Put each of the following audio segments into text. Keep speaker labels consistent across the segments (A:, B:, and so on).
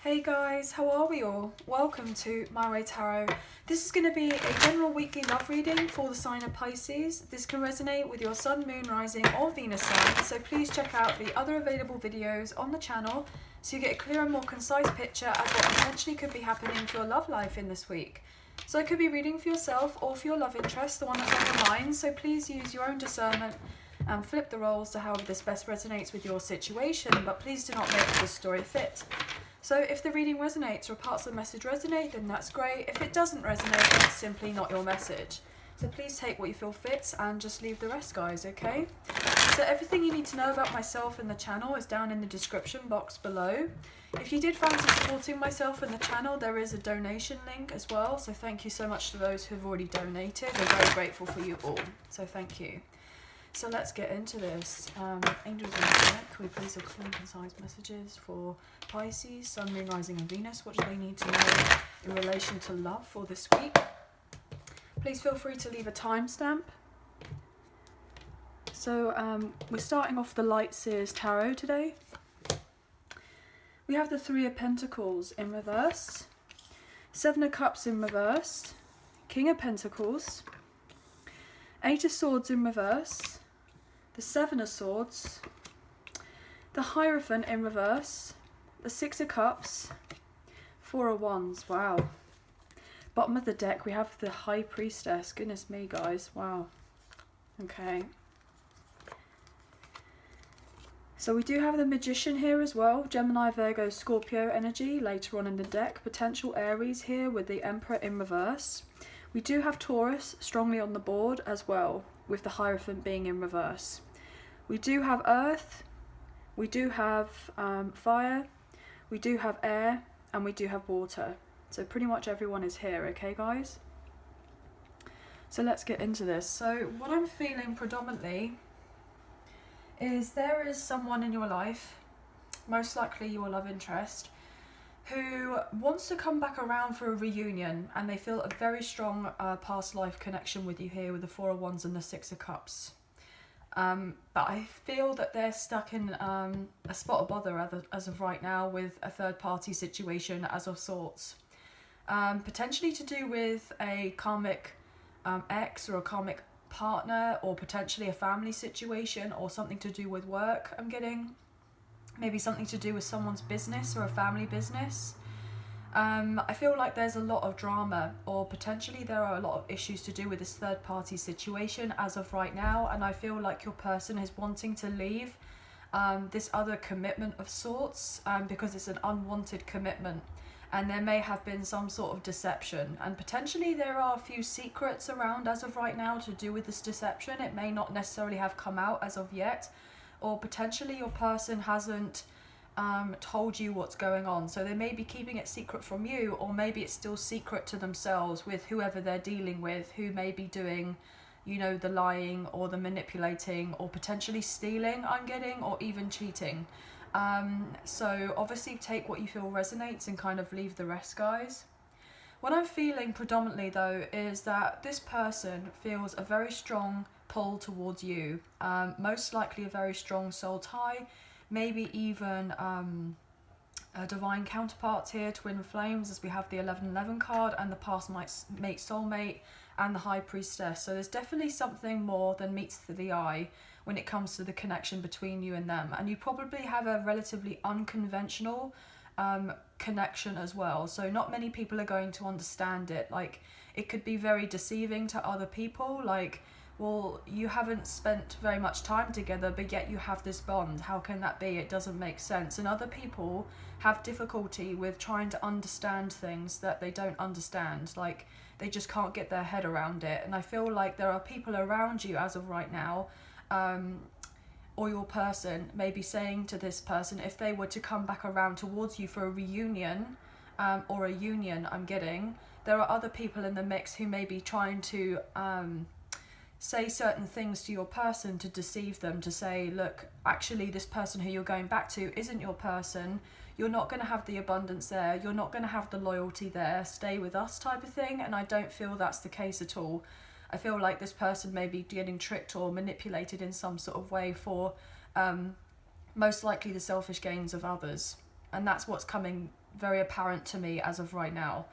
A: Hey guys, how are we all? Welcome to My Way Tarot. This is going to be a general weekly love reading for the sign of Pisces. This can resonate with your Sun, Moon, Rising or Venus sign, so please check out the other available videos on the channel so you get a clearer and more concise picture of what potentially could be happening for your love life in this week. So it could be reading for yourself or for your love interest, the one that's on your mind, so please use your own discernment and flip the roles to however this best resonates with your situation, but please do not make this story fit. So if the reading resonates or parts of the message resonate, then that's great. If it doesn't resonate, then it's simply not your message. So please take what you feel fits and just leave the rest, guys, okay? So everything you need to know about myself and the channel is down in the description box below. If you did fancy supporting myself and the channel, there is a donation link as well. So thank you so much to those who have already donated. We're very grateful for you all. So thank you. So let's get into this. Angels in the deck, can we please have clear and concise messages for Pisces, Sun, Moon, Rising and Venus? What do they need to know in relation to love for this week? Please feel free to leave a timestamp. So we're starting off the Light Seers Tarot today. We have the Three of Pentacles in reverse, Seven of Cups in reverse, King of Pentacles, Eight of Swords in reverse, the Seven of Swords, the Hierophant in reverse, the Six of Cups, Four of Wands. Wow. Bottom of the deck we have the High Priestess. Goodness me, guys. Wow. Okay. So we do have the Magician here as well. Gemini, Virgo, Scorpio energy later on in the deck. Potential Aries here with the Emperor in reverse. We do have Taurus strongly on the board as well, with the Hierophant being in reverse. We do have Earth, we do have Fire, we do have Air, and we do have Water. So pretty much everyone is here, okay guys? So let's get into this. So what I'm feeling predominantly is there is someone in your life, most likely your love interest, who wants to come back around for a reunion, and they feel a very strong past life connection with you here with the Four of Wands and the Six of Cups. But I feel that they're stuck in a spot of bother as of right now with a third party situation as of sorts. Potentially to do with a karmic ex or a karmic partner, or potentially a family situation or something to do with work, I'm getting. Maybe something to do with someone's business or a family business. I feel like there's a lot of drama, or potentially there are a lot of issues to do with this third party situation as of right now, and I feel like your person is wanting to leave this other commitment of sorts because it's an unwanted commitment, and there may have been some sort of deception, and potentially there are a few secrets around as of right now to do with this deception. It may not necessarily have come out as of yet, or potentially your person hasn't told you what's going on. So they may be keeping it secret from you, or maybe it's still secret to themselves with whoever they're dealing with, who may be doing, you know, the lying or the manipulating or potentially stealing, I'm getting, or even cheating. So obviously take what you feel resonates and kind of leave the rest, guys. What I'm feeling predominantly though is that this person feels a very strong pull towards you, most likely a very strong soul tie, maybe even a divine counterpart here, twin flames, as we have the 1111 card and the past mate soulmate and the High Priestess. So there's definitely something more than meets the eye when it comes to the connection between you and them, and you probably have a relatively unconventional connection as well, so not many people are going to understand it. Like, it could be very deceiving to other people, like, well, you haven't spent very much time together, but yet you have this bond. How can that be? It doesn't make sense. And other people have difficulty with trying to understand things that they don't understand. Like, they just can't get their head around it. And I feel like there are people around you as of right now, or your person may be saying to this person, if they were to come back around towards you for a reunion, or a union, I'm getting, there are other people in the mix who may be trying to say certain things to your person to deceive them, to say, look, actually this person who you're going back to isn't your person, you're not going to have the abundance there, you're not going to have the loyalty there, stay with us type of thing. And I don't feel that's the case at all. I feel like this person may be getting tricked or manipulated in some sort of way for most likely the selfish gains of others. and that's what's coming very apparent to me as of right now.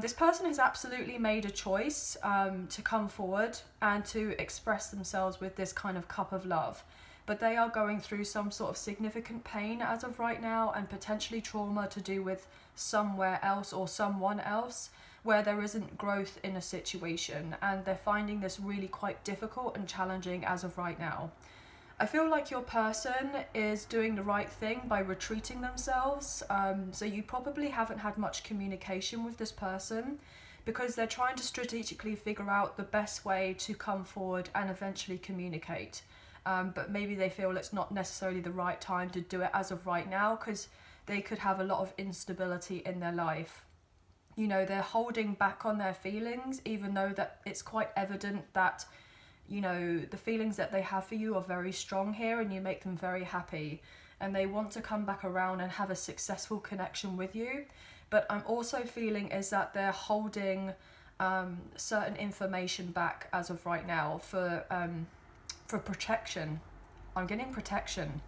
A: This person has absolutely made a choice to come forward and to express themselves with this kind of cup of love, but they are going through some sort of significant pain as of right now, and potentially trauma to do with somewhere else or someone else, where there isn't growth in a situation, and they're finding this really quite difficult and challenging as of right now. I feel like your person is doing the right thing by retreating themselves, so you probably haven't had much communication with this person, because they're trying to strategically figure out the best way to come forward and eventually communicate. But maybe they feel it's not necessarily the right time to do it as of right now, because they could have a lot of instability in their life. You know, they're holding back on their feelings, even though that it's quite evident that, you know, the feelings that they have for you are very strong here, and you make them very happy, and they want to come back around and have a successful connection with you. But I'm also feeling is that they're holding certain information back as of right now for protection. I'm getting protection.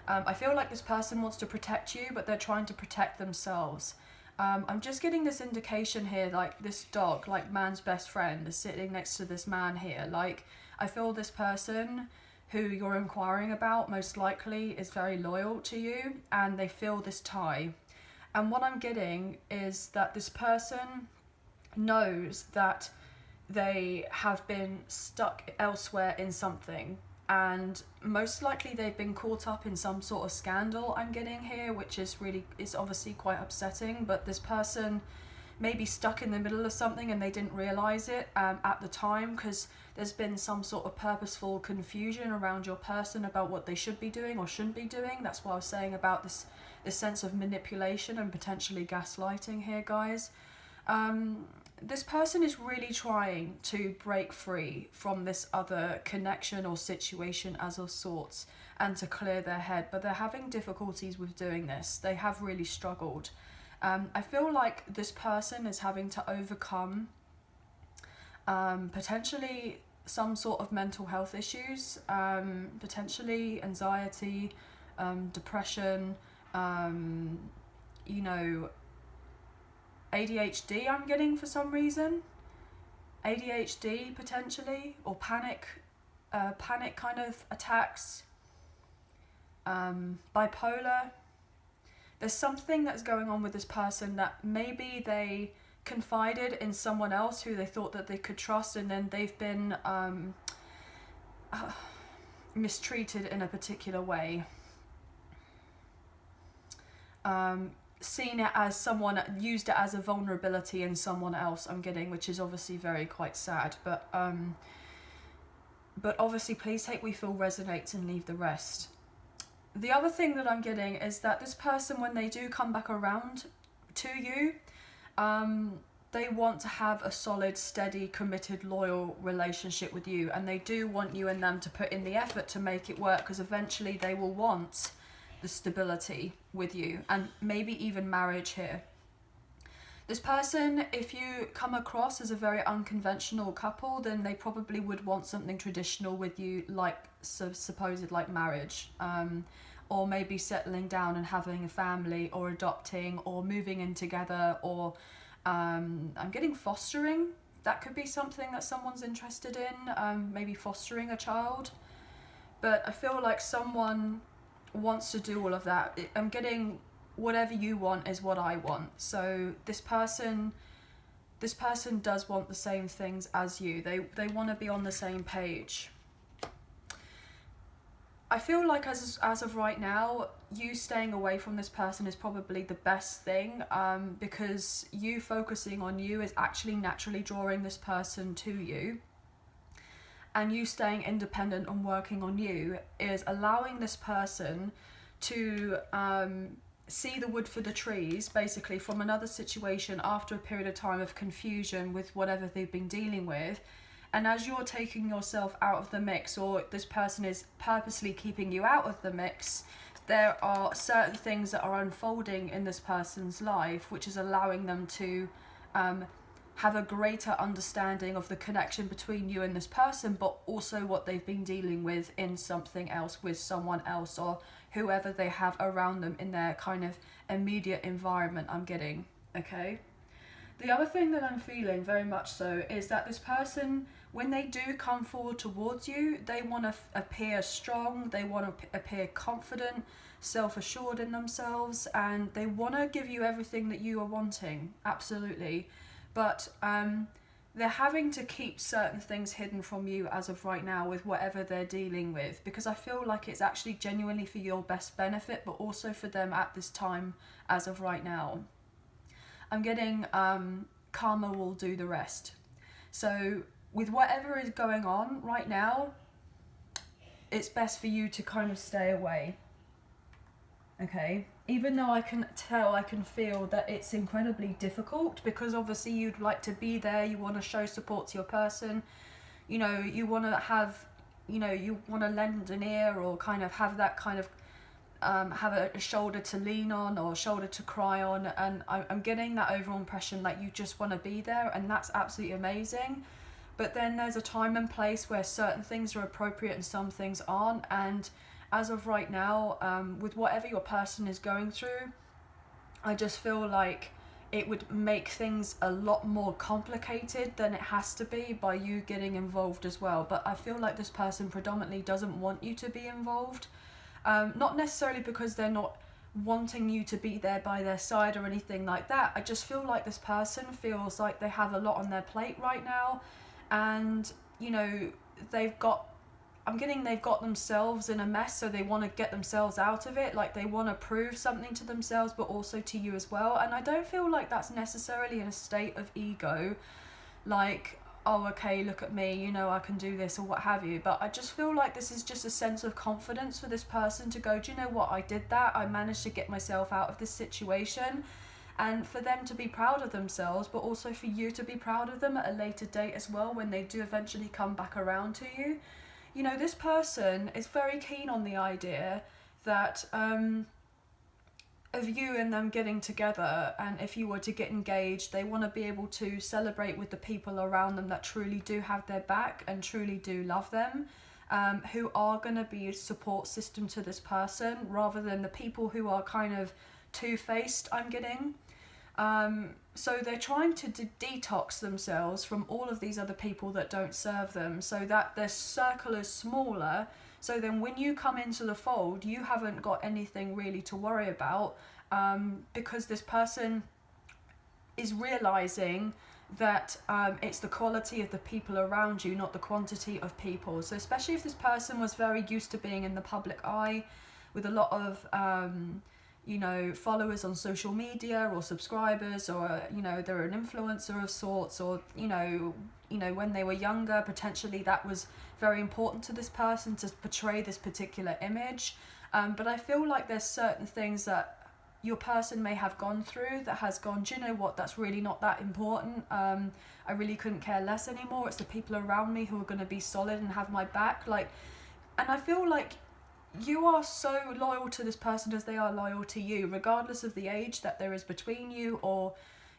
A: I feel like this person wants to protect you, but they're trying to protect themselves. I'm just getting this indication here, like this dog, like man's best friend, is sitting next to this man here. Like, I feel this person who you're inquiring about most likely is very loyal to you, and they feel this tie. And what I'm getting is that this person knows that they have been stuck elsewhere in something, and most likely they've been caught up in some sort of scandal, I'm getting here, which is obviously quite upsetting. But this person may be stuck in the middle of something and they didn't realize it at the time, because there's been some sort of purposeful confusion around your person about what they should be doing or shouldn't be doing. That's what I was saying about this sense of manipulation and potentially gaslighting here, guys. This person is really trying to break free from this other connection or situation as of sorts, and to clear their head, but they're having difficulties with doing this. They have really struggled. I feel like this person is having to overcome potentially some sort of mental health issues, potentially anxiety, depression, you know, ADHD I'm getting for some reason. ADHD potentially, or panic kind of attacks, bipolar. There's something that's going on with this person that maybe they confided in someone else who they thought that they could trust, and then they've been mistreated in a particular way. Seen it as someone used it as a vulnerability in someone else, I'm getting, which is obviously very quite sad. But obviously please take we feel resonates and leave the rest. The other thing that I'm getting is that this person, when they do come back around to you, they want to have a solid, steady, committed, loyal relationship with you, and they do want you and them to put in the effort to make it work, because eventually they will want the stability with you, and maybe even marriage here. This person, if you come across as a very unconventional couple, then they probably would want something traditional with you, like supposed like marriage, or maybe settling down and having a family, or adopting, or moving in together, or I'm getting fostering. That could be something that someone's interested in, maybe fostering a child. But I feel like someone wants to do all of that. I'm getting whatever you want is what I want. So this person does want the same things as you. They want to be on the same page. I feel like as of right now, you staying away from this person is probably the best thing, because you focusing on you is actually naturally drawing this person to you. And you staying independent and working on you is allowing this person to see the wood for the trees, basically, from another situation after a period of time of confusion with whatever they've been dealing with. And as you're taking yourself out of the mix, or this person is purposely keeping you out of the mix, there are certain things that are unfolding in this person's life, which is allowing them to have a greater understanding of the connection between you and this person, but also what they've been dealing with in something else, with someone else, or whoever they have around them in their kind of immediate environment, I'm getting, okay? The other thing that I'm feeling very much so is that this person, when they do come forward towards you, they want to appear strong, they want to appear confident, self-assured in themselves, and they want to give you everything that you are wanting, absolutely. But they're having to keep certain things hidden from you as of right now with whatever they're dealing with, because I feel like it's actually genuinely for your best benefit, but also for them at this time as of right now. I'm getting karma will do the rest. So with whatever is going on right now, it's best for you to kind of stay away. Okay, even though I can feel that it's incredibly difficult, because obviously you'd like to be there, you want to show support to your person, you know, you want to have, you know, you want to lend an ear or kind of have that kind of have a shoulder to lean on or shoulder to cry on, and I'm getting that overall impression that you just want to be there, and that's absolutely amazing. But then there's a time and place where certain things are appropriate and some things aren't, and as of right now, with whatever your person is going through, I just feel like it would make things a lot more complicated than it has to be by you getting involved as well. But I feel like this person predominantly doesn't want you to be involved. Not necessarily because they're not wanting you to be there by their side or anything like that. I just feel like this person feels like they have a lot on their plate right now, and you know, they've got themselves in a mess, so they want to get themselves out of it. Like, they want to prove something to themselves but also to you as well, and I don't feel like that's necessarily in a state of ego, like, oh, okay, look at me, you know, I can do this or what have you. But I just feel like this is just a sense of confidence for this person to go, do you know what, I did that, I managed to get myself out of this situation, and for them to be proud of themselves, but also for you to be proud of them at a later date as well, when they do eventually come back around to you. You know, this person is very keen on the idea that of you and them getting together, and if you were to get engaged, they want to be able to celebrate with the people around them that truly do have their back and truly do love them, who are going to be a support system to this person, rather than the people who are kind of two-faced, I'm getting. So they're trying to detox themselves from all of these other people that don't serve them, so that their circle is smaller, so then when you come into the fold, you haven't got anything really to worry about, because this person is realizing that it's the quality of the people around you, not the quantity of people. So especially if this person was very used to being in the public eye with a lot of you know, followers on social media or subscribers, or you know, they're an influencer of sorts, or you know, when they were younger, potentially that was very important to this person to portray this particular image. But I feel like there's certain things that your person may have gone through that has gone, do you know what, that's really not that important. I really couldn't care less anymore. It's the people around me who are going to be solid and have my back. Like, and I feel like you are so loyal to this person as they are loyal to you, regardless of the age that there is between you, or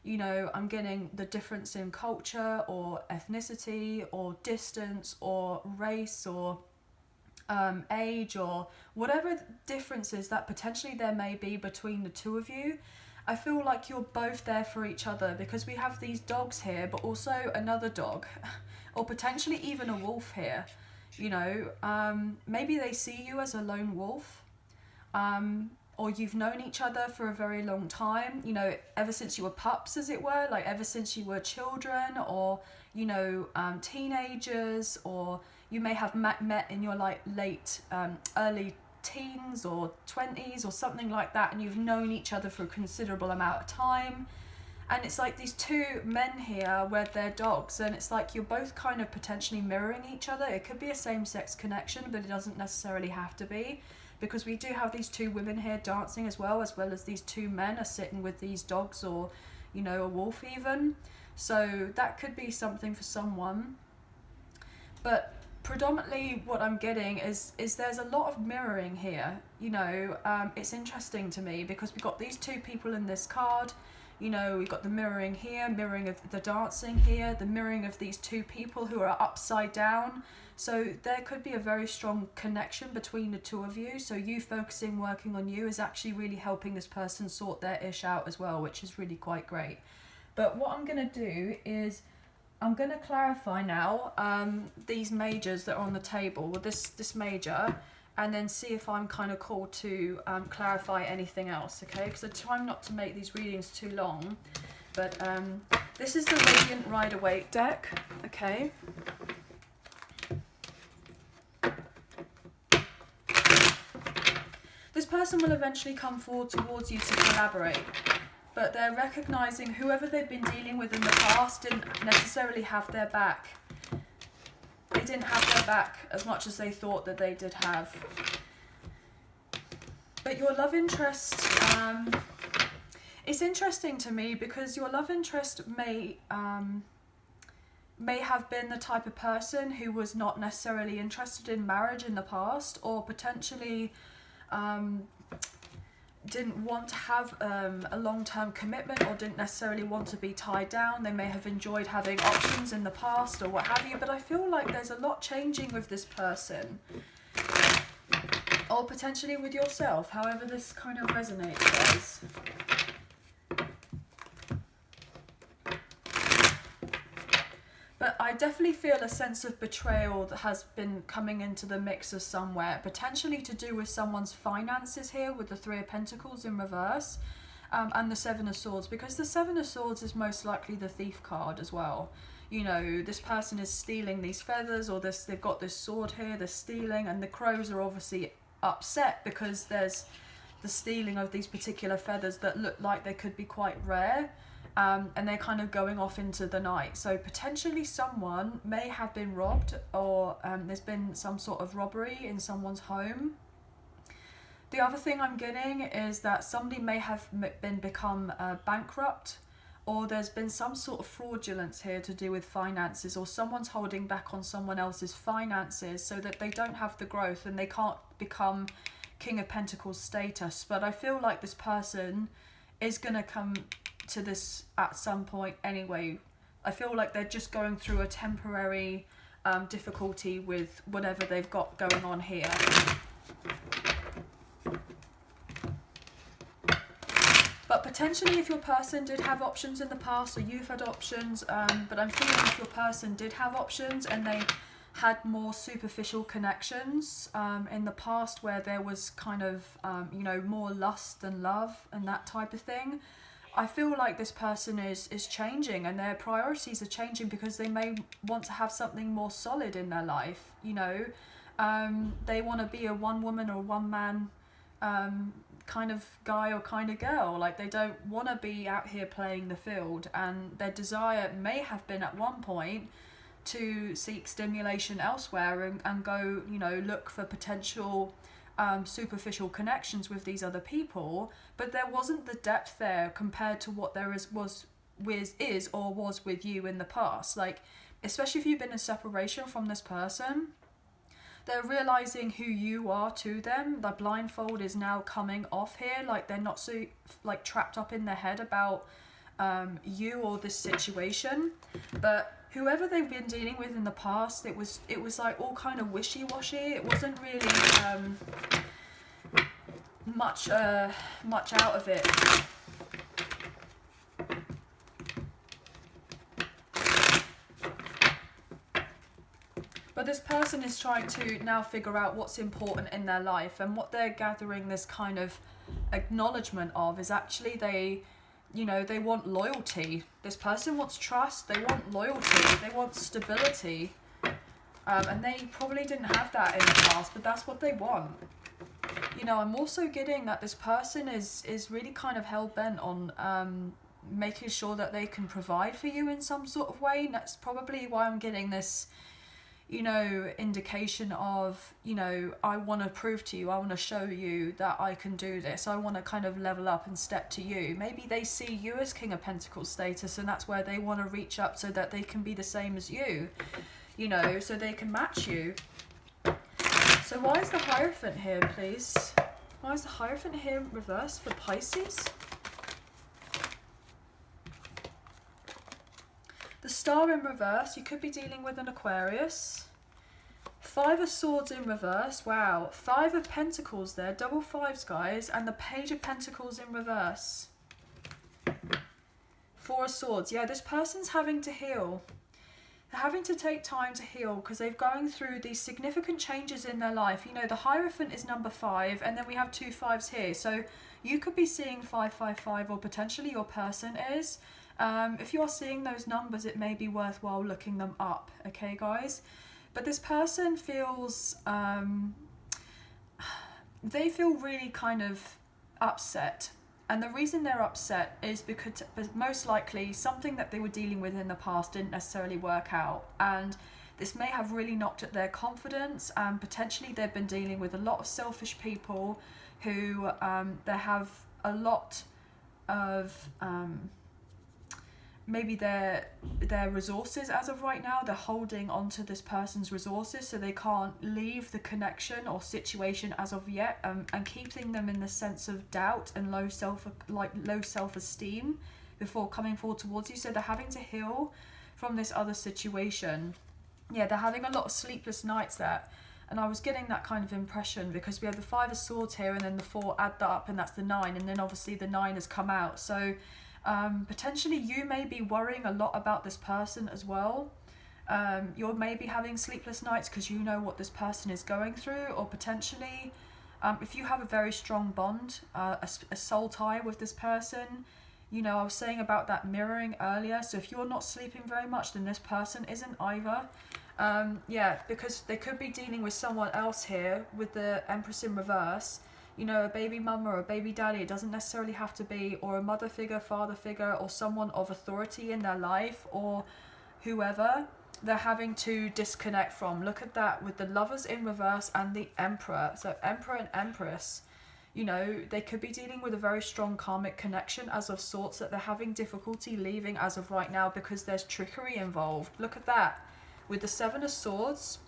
A: you know, I'm getting the difference in culture or ethnicity or distance or race or age, or whatever differences that potentially there may be between the two of you. I feel like you're both there for each other, because we have these dogs here, but also another dog or potentially even a wolf here. You know, maybe they see you as a lone wolf, or you've known each other for a very long time, you know, ever since you were pups, as it were, like ever since you were children, or, you know, teenagers, or you may have met in your like late, early teens or 20s or something like that, and you've known each other for a considerable amount of time. And it's like these two men here with their dogs, and it's like you're both kind of potentially mirroring each other. It could be a same-sex connection, but it doesn't necessarily have to be, because we do have these two women here dancing as well as these two men are sitting with these dogs, or, you know, a wolf even. So that could be something for someone. But predominantly what I'm getting is there's a lot of mirroring here. You know, it's interesting to me because we've got these two people in this card. You know, we've got the mirroring here, mirroring of the dancing here, the mirroring of these two people who are upside down. So there could be a very strong connection between the two of you. So you focusing, working on you is actually really helping this person sort their ish out as well, which is really quite great. But what I'm going to do is I'm going to clarify now these majors that are on the table, with this major, and then see if I'm kind of called to clarify anything else, okay? Because I try not to make these readings too long. But this is the Radiant Rider-Waite deck, okay? This person will eventually come forward towards you to collaborate, but they're recognizing whoever they've been dealing with in the past didn't necessarily have their back. They didn't have their back as much as they thought that they did have. But your love interest, it's interesting to me because your love interest may have been the type of person who was not necessarily interested in marriage in the past, or potentially didn't want to have a long-term commitment, or didn't necessarily want to be tied down. They may have enjoyed having options in the past or what have you, but I feel like there's a lot changing with this person, or potentially with yourself, however this kind of resonates, guys. But I definitely feel a sense of betrayal that has been coming into the mix of somewhere, potentially to do with someone's finances here with the Three of Pentacles in reverse, and the Seven of Swords, because the Seven of Swords is most likely the thief card as well. You know, this person is stealing these feathers, or they've got this sword here, they're stealing, and the crows are obviously upset because there's the stealing of these particular feathers that look like they could be quite rare. And they're kind of going off into the night. So potentially someone may have been robbed, or there's been some sort of robbery in someone's home. The other thing I'm getting is that somebody may have become bankrupt, or there's been some sort of fraudulence here to do with finances, or someone's holding back on someone else's finances so that they don't have the growth and they can't become King of Pentacles status. But I feel like this person is going to come to this at some point anyway. I feel like they're just going through a temporary difficulty with whatever they've got going on here. But potentially if your person did have options in the past, or you've had options, but I'm feeling if your person did have options and they had more superficial connections in the past, where there was kind of you know, more lust than love and that type of thing, I feel like this person is changing, and their priorities are changing because they may want to have something more solid in their life. You know, they want to be a one woman or one man kind of guy or kind of girl. Like, they don't want to be out here playing the field, and their desire may have been at one point to seek stimulation elsewhere and go, you know, look for potential superficial connections with these other people, but there wasn't the depth there compared to what there was with you in the past. Like, especially if you've been in separation from this person, they're realizing who you are to them. The blindfold is now coming off here. Like, they're not so like trapped up in their head about you or this situation. But whoever they've been dealing with in the past, it was like all kind of wishy-washy. It wasn't really much out of it. But this person is trying to now figure out what's important in their life, and what they're gathering this kind of acknowledgement of is actually they want loyalty. This person wants trust, they want loyalty, they want stability. And they probably didn't have that in the past, but that's what they want. You know, I'm also getting that this person is really kind of hell-bent on making sure that they can provide for you in some sort of way. And that's probably why I'm getting this, you know, indication of, you know, I want to prove to you, I want to show you that I can do this. I want to kind of level up and step to you. Maybe they see you as King of Pentacles status, and that's where they want to reach up so that they can be the same as you, you know, so they can match you. So why is the Hierophant here, please? Why is the Hierophant here reversed for Pisces? The Star in reverse, you could be dealing with an Aquarius. 5 of Swords in reverse, wow. 5 of Pentacles there, double fives, guys. And the Page of Pentacles in reverse. 4 of Swords, yeah, this person's having to heal. They're having to take time to heal because they're going through these significant changes in their life. You know, the Hierophant is number 5, and then we have 2 5s here. So you could be seeing 555, or potentially your person is. If you're seeing those numbers, it may be worthwhile looking them up, okay, guys? But this person feels, they feel really kind of upset. And the reason they're upset is because most likely something that they were dealing with in the past didn't necessarily work out. And this may have really knocked at their confidence, and potentially they've been dealing with a lot of selfish people who they have a lot of maybe their resources as of right now. They're holding onto this person's resources, so they can't leave the connection or situation as of yet, and keeping them in the sense of doubt and low self-esteem before coming forward towards you. So they're having to heal from this other situation. Yeah, they're having a lot of sleepless nights there. And I was getting that kind of impression because we have the 5 of Swords here, and then the 4, add that up, and that's the 9, and then obviously the 9 has come out. So potentially you may be worrying a lot about this person as well. You're maybe having sleepless nights because you know what this person is going through, or potentially if you have a very strong bond, a soul tie with this person. You know, I was saying about that mirroring earlier, so if you're not sleeping very much, then this person isn't either. Yeah, because they could be dealing with someone else here with the Empress in reverse. You know, a baby mama or a baby daddy, it doesn't necessarily have to be, or a mother figure, father figure, or someone of authority in their life, or whoever they're having to disconnect from. Look at that with the Lovers in reverse and the Emperor. So Emperor and Empress, you know, they could be dealing with a very strong karmic connection as of sorts that they're having difficulty leaving as of right now because there's trickery involved. Look at that with the 7 of Swords,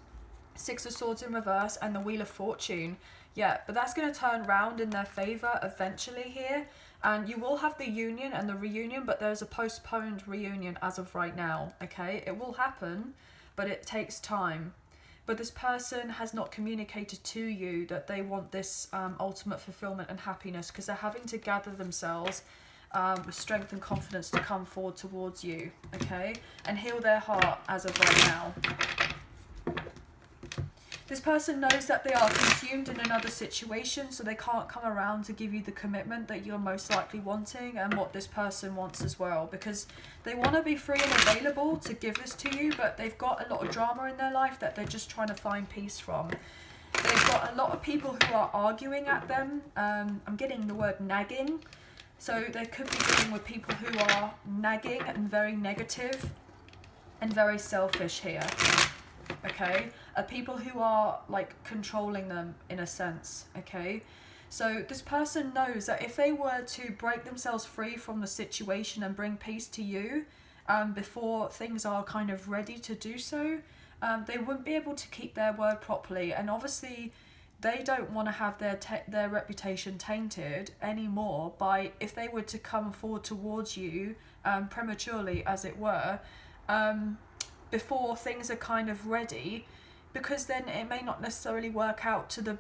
A: 6 of Swords in reverse, and the Wheel of Fortune. Yeah, but that's going to turn round in their favour eventually here. And you will have the union and the reunion, but there's a postponed reunion as of right now, okay? It will happen, but it takes time. But this person has not communicated to you that they want this ultimate fulfillment and happiness, because they're having to gather themselves with strength and confidence to come forward towards you, okay? And heal their heart as of right now. This person knows that they are consumed in another situation, so they can't come around to give you the commitment that you're most likely wanting, and what this person wants as well, because they want to be free and available to give this to you, but they've got a lot of drama in their life that they're just trying to find peace from. They've got a lot of people who are arguing at them. I'm getting the word nagging. So they could be dealing with people who are nagging and very negative and very selfish here. Okay, people who are like controlling them in a sense. Okay, so this person knows that if they were to break themselves free from the situation and bring peace to you before things are kind of ready to do so, they wouldn't be able to keep their word properly. And obviously they don't want to have their reputation tainted anymore by, if they were to come forward towards you prematurely, as it were, before things are kind of ready, because then it may not necessarily work out to the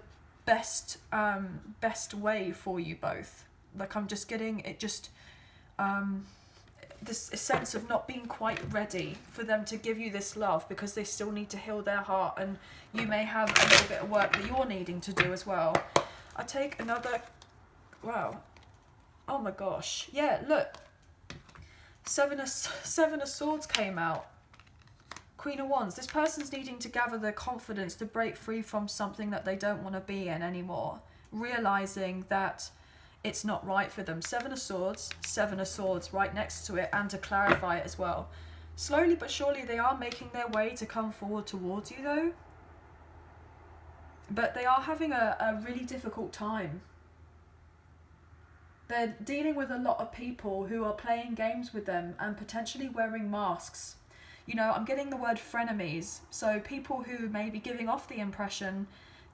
A: best way for you both. Like, I'm just getting it, just this sense of not being quite ready for them to give you this love, because they still need to heal their heart, and you may have a little bit of work that you're needing to do as well. I take another, wow, oh my gosh, yeah, look, Seven of Swords came out. Queen of Wands. This person's needing to gather their confidence to break free from something that they don't want to be in anymore, realizing that it's not right for them. 7 of Swords right next to it, and to clarify it as well. Slowly but surely they are making their way to come forward towards you though, but they are having a really difficult time. They're dealing with a lot of people who are playing games with them and potentially wearing masks. You know, I'm getting the word frenemies. So people who may be giving off the impression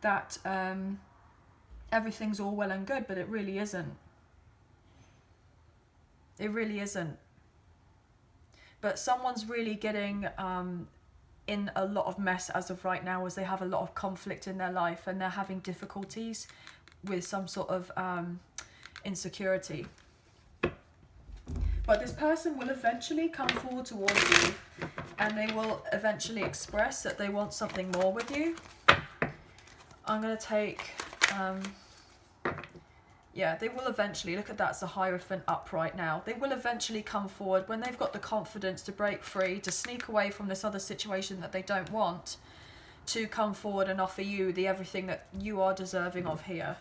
A: that everything's all well and good, but it really isn't. It really isn't. but someone's really getting in a lot of mess as of right now, as they have a lot of conflict in their life and they're having difficulties with some sort of insecurity. But this person will eventually come forward towards you, and they will eventually express that they want something more with you. I'm going to take, yeah, they will eventually, look at that, it's a Hierophant up right now. They will eventually come forward when they've got the confidence to break free, to sneak away from this other situation that they don't want, to come forward and offer you the everything that you are deserving of here.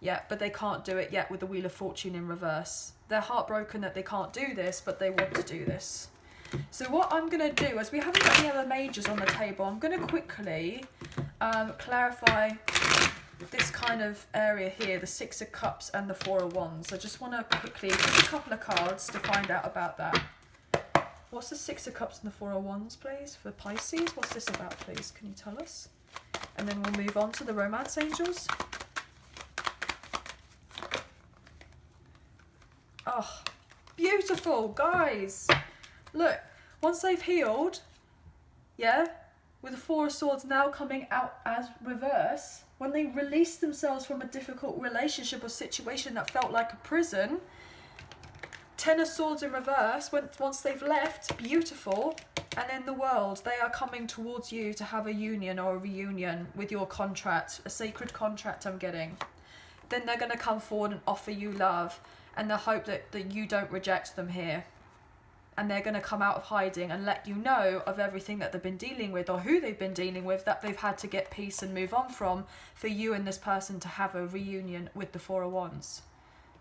A: Yeah, but they can't do it yet with the Wheel of Fortune in reverse. They're heartbroken that they can't do this, but they want to do this. So what I'm going to do, as we haven't got any other majors on the table, I'm going to quickly clarify this kind of area here, the Six of Cups and the Four of Wands. I just want to quickly pick a couple of cards to find out about that. What's the Six of Cups and the Four of Wands, please, for Pisces? What's this about, please? Can you tell us? And then we'll move on to the Romance Angels. Oh, beautiful, guys. Look, once they've healed, yeah, with the Four of Swords now coming out as reverse, when they release themselves from a difficult relationship or situation that felt like a prison, Ten of Swords in reverse, once they've left, beautiful, and in the world, they are coming towards you to have a union or a reunion with your contract, a sacred contract I'm getting. Then they're going to come forward and offer you love, and the hope that you don't reject them here. And they're going to come out of hiding and let you know of everything that they've been dealing with, or who they've been dealing with, that they've had to get peace and move on from, for you and this person to have a reunion with the Four of Wands.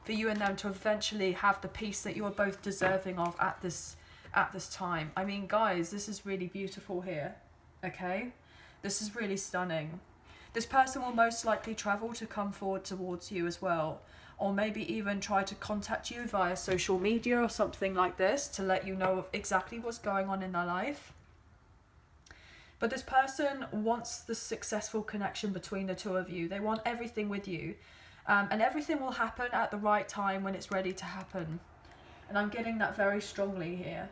A: For you and them to eventually have the peace that you are both deserving of at this time. I mean, guys, this is really beautiful here, okay? This is really stunning. This person will most likely travel to come forward towards you as well, or maybe even try to contact you via social media or something like this to let you know of exactly what's going on in their life. But this person wants the successful connection between the two of you. They want everything with you, and everything will happen at the right time when it's ready to happen. And I'm getting that very strongly here.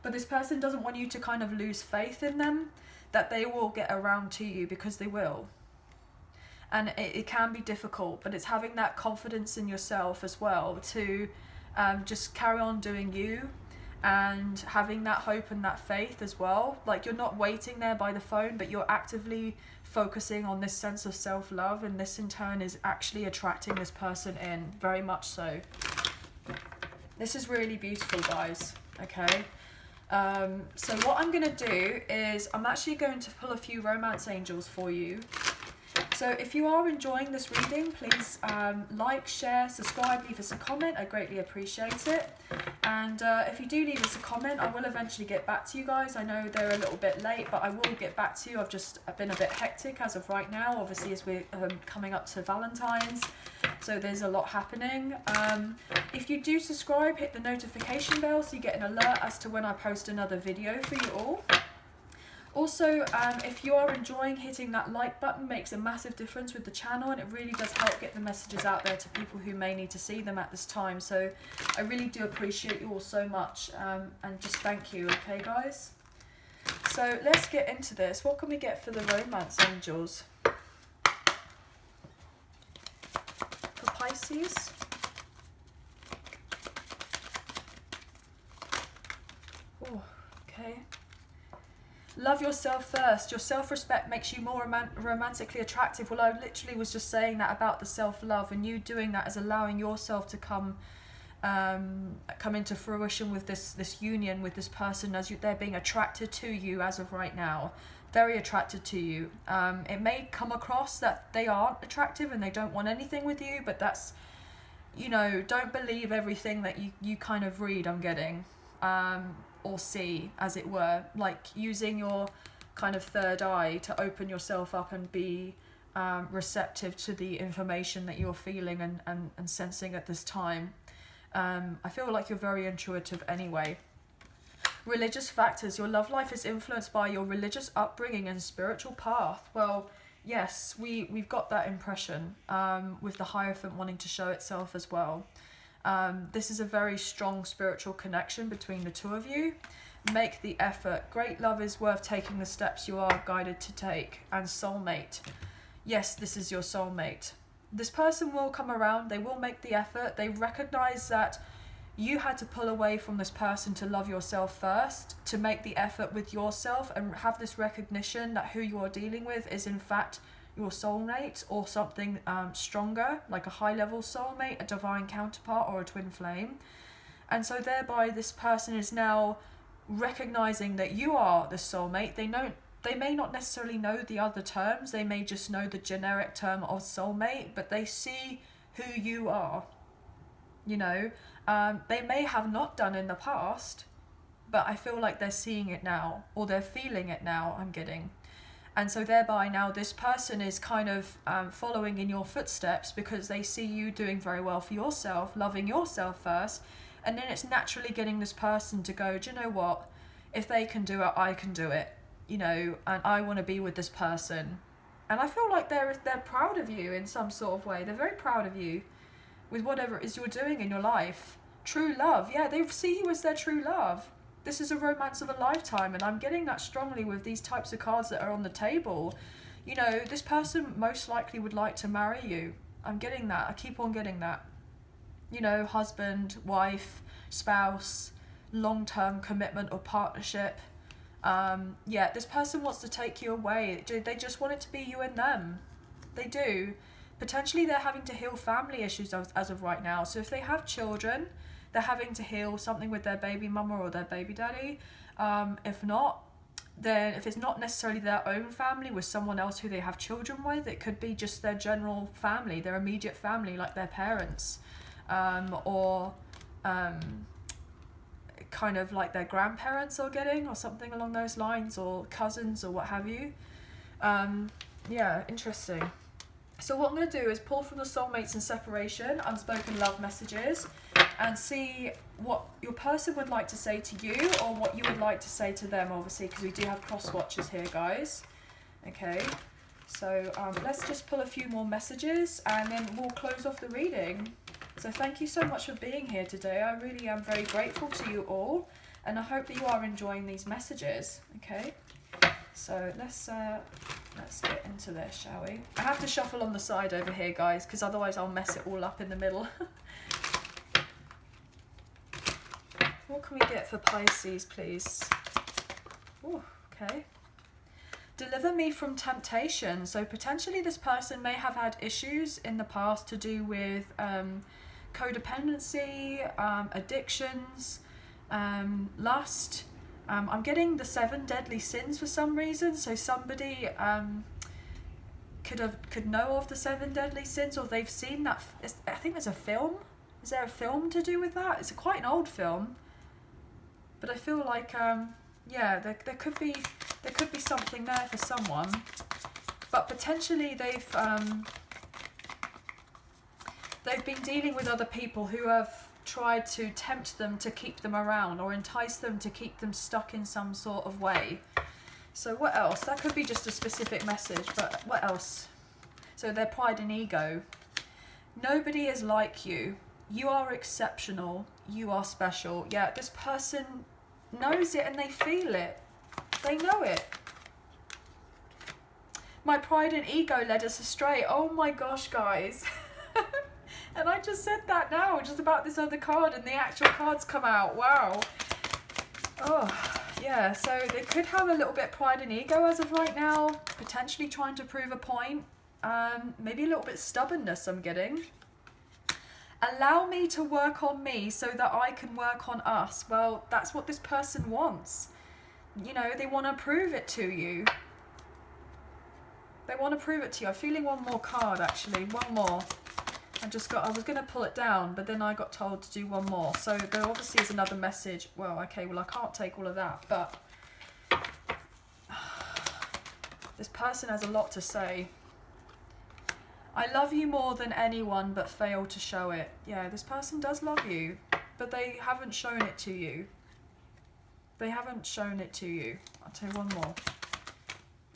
A: But this person doesn't want you to kind of lose faith in them, that they will get around to you, because they will. And it can be difficult, but it's having that confidence in yourself as well to just carry on doing you, and having that hope and that faith as well. Like, you're not waiting there by the phone, but you're actively focusing on this sense of self-love, and this in turn is actually attracting this person in, very much so. This is really beautiful, guys, okay? So what I'm going to do is I'm actually going to pull a few romance angels for you. So if you are enjoying this reading, please like, share, subscribe, leave us a comment. I greatly appreciate it. And if you do leave us a comment, I will eventually get back to you guys. I know they're a little bit late, but I will get back to you. I've been a bit hectic as of right now, obviously, as we're coming up to Valentine's. So there's a lot happening. If you do subscribe, hit the notification bell so you get an alert as to when I post another video for you all. Also, if you are enjoying, hitting that like button makes a massive difference with the channel, and it really does help get the messages out there to people who may need to see them at this time. So I really do appreciate you all so much, and just thank you, okay guys? So let's get into this. What can we get for the romance angels? For Pisces? Oh, okay. Love yourself first. Your self-respect makes you more romantically attractive. Well, I literally was just saying that about the self-love, and you doing that is allowing yourself to come into fruition with this union with this person, as they're being attracted to you as of right now. Very attracted to you. It may come across that they aren't attractive and they don't want anything with you, but that's, you know, don't believe everything that you kind of read, I'm getting. Or see, as it were, like using your kind of third eye to open yourself up and be receptive to the information that you're feeling and sensing at this time. I feel like you're very intuitive anyway. Religious factors. Your love life is influenced by your religious upbringing and spiritual path. Well, yes, we've got that impression with the Hierophant wanting to show itself as well. This is a very strong spiritual connection between the two of you. Make the effort. Great love is worth taking the steps you are guided to take. And soulmate. Yes, this is your soulmate. This person will come around. They will make the effort. They recognize that you had to pull away from this person to love yourself first, to make the effort with yourself and have this recognition that who you are dealing with is in fact your soulmate or something stronger, like a high-level soulmate, a divine counterpart, or a twin flame. And so thereby this person is now recognizing that you are the soulmate. They may not necessarily know the other terms. They may just know the generic term of soulmate, but they see who you are. You know, they may have not done in the past, but I feel like they're seeing it now, or they're feeling it now, I'm getting. And so thereby now this person is kind of following in your footsteps because they see you doing very well for yourself, loving yourself first. And then it's naturally getting this person to go, do you know what? If they can do it, I can do it. You know, and I want to be with this person. And I feel like they're proud of you in some sort of way. They're very proud of you with whatever it is you're doing in your life. True love. Yeah, they see you as their true love. This is a romance of a lifetime, and I'm getting that strongly with these types of cards that are on the table. You know, this person most likely would like to marry you. I'm getting that. I keep on getting that. You know, husband, wife, spouse, long-term commitment or partnership. Yeah, this person wants to take you away. They just want it to be you and them. They do. Potentially they're having to heal family issues as of right now. So if they have children, they're having to heal something with their baby mama or their baby daddy. If not, then if it's not necessarily their own family with someone else who they have children with, it could be just their general family, their immediate family, like their parents, or kind of like their grandparents are getting, or something along those lines, or cousins or what have you. Yeah, interesting. So what I'm going to do is pull from the soulmates and separation, unspoken love messages, and see what your person would like to say to you, or what you would like to say to them, obviously, because we do have cross watchers here, guys. Okay, so let's just pull a few more messages, and then we'll close off the reading. So thank you so much for being here today. I really am very grateful to you all, and I hope that you are enjoying these messages. Okay, so let's get into this, shall we? I have to shuffle on the side over here, guys, because otherwise I'll mess it all up in the middle. What can we get for Pisces, please? Ooh, okay. Deliver me from temptation. So potentially this person may have had issues in the past to do with codependency, addictions, lust. I'm getting the 7 deadly sins for some reason. So somebody could know of the 7 deadly sins, or they've seen that. I think there's a film. Is there a film to do with that? It's quite an old film, but I feel like yeah, there could be something there for someone, but potentially they've been dealing with other people who have tried to tempt them to keep them around, or entice them to keep them stuck in some sort of way. So what else? That could be just a specific message, but what else? So their pride and ego. Nobody is like you. You are exceptional. You are special. Yeah, this person knows it and they feel it. They know it. My pride and ego led us astray. Oh my gosh, guys. And I just said that now, just about this other card, and the actual cards come out. Wow. Oh, yeah, so they could have a little bit of pride and ego as of right now, potentially trying to prove a point. Maybe a little bit stubbornness I'm getting. Allow me to work on me so that I can work on us. Well, that's what this person wants. You know, they want to prove it to you. They want to prove it to you. I'm feeling one more card, actually. One more. I was going to pull it down, but then I got told to do one more. So there obviously is another message. Well, okay, well, I can't take all of that, but this person has a lot to say. I love you more than anyone, but fail to show it. Yeah, this person does love you, but they haven't shown it to you. They haven't shown it to you. I'll tell you one more.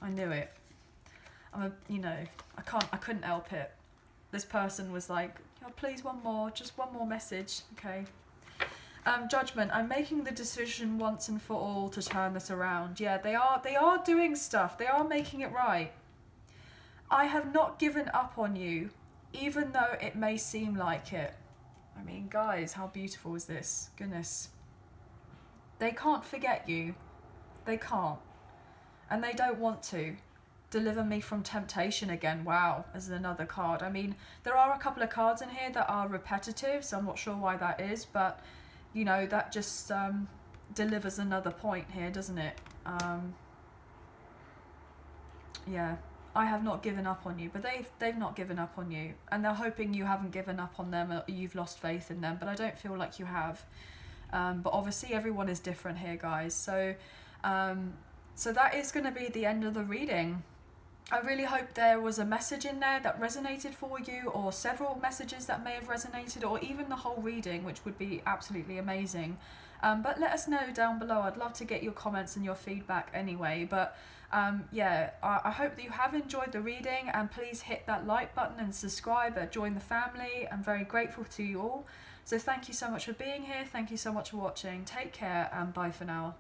A: I knew it. I couldn't help it. This person was like, Oh, please, one more. Just one more message. Okay. Judgment. I'm making the decision once and for all to turn this around. Yeah, they are doing stuff. They are making it right. I have not given up on you, even though it may seem like it. I mean, guys, how beautiful is this? Goodness. They can't forget you. They can't. And they don't want to. Deliver me from temptation again. Wow, as another card. I mean, there are a couple of cards in here that are repetitive, so I'm not sure why that is, but, you know, that just delivers another point here, doesn't it? Yeah. I have not given up on you, but they've not given up on you, and they're hoping you haven't given up on them or you've lost faith in them, but I don't feel like you have. But obviously everyone is different here, guys. So so that is going to be the end of the reading. I really hope there was a message in there that resonated for you, or several messages that may have resonated, or even the whole reading, which would be absolutely amazing. But let us know down below. I'd love to get your comments and your feedback anyway. But yeah, I hope that you have enjoyed the reading, and please hit that like button and subscribe and join the family. I'm very grateful to you all. So thank you so much for being here. Thank you so much for watching. Take care and bye for now.